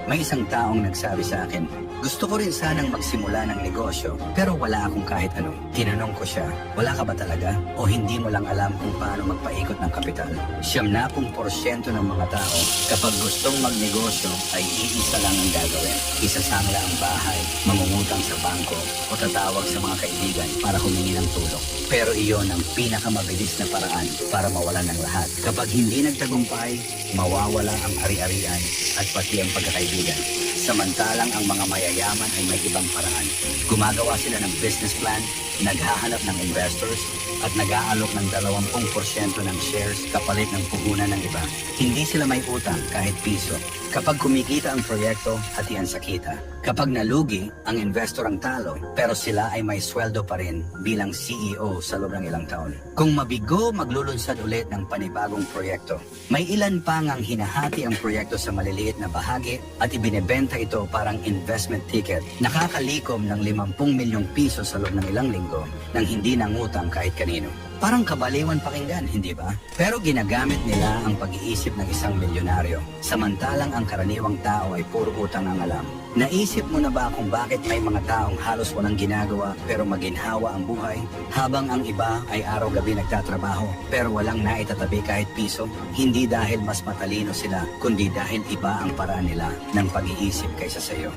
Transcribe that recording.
May isang taong nagsabi sa akin, gusto ko rin sanang magsimula ng negosyo pero wala akong kahit ano. Tinanong ko siya, wala ka ba talaga? O hindi mo lang alam kung paano magpaikot ng kapital? 70% ng mga tao kapag gustong magnegosyo ay iisa lang ang gagawin. Isasangla ang bahay, mangungutang sa bangko o tatawag sa mga kaibigan para humingi ng tulong. Pero iyon ang pinakamabilis na paraan para mawalan ng lahat. Kapag hindi nagtagumpay, mawawala ang ari-arian at pati ang pagkakaibigan. Samantalang ang mga mayayaman ay may ibang paraan. Gumagawa sila ng business plan, naghahanap ng investors, at nag-aalok ng 20% ng shares kapalit ng puhunan ng iba. Hindi sila may utang kahit piso. Kapag kumikita ang proyekto, hatian sa kita. Kapag nalugi, ang investor ang talo, pero sila ay may sweldo pa rin bilang CEO sa loob ng ilang taon. Kung mabigo, maglulunsad ulit ng panibagong proyekto. May ilan pa ngang hinahati ang proyekto sa maliliit na bahagi at ibinebenta ito parang investment ticket. Nakakalikom ng 50 milyong piso sa loob ng ilang linggo nang hindi nangutang kahit kanino. Parang kabaliwan pakinggan, hindi ba? Pero ginagamit nila ang pag-iisip ng isang milyonaryo. Samantalang ang karaniwang tao ay puro utang ang alam. Naisip mo na ba kung bakit may mga taong halos walang ginagawa pero maginhawa ang buhay? Habang ang iba ay araw-gabi nagtatrabaho pero walang naitatabi kahit piso? Hindi dahil mas matalino sila, kundi dahil iba ang paraan nila ng pag-iisip kaysa sa iyo.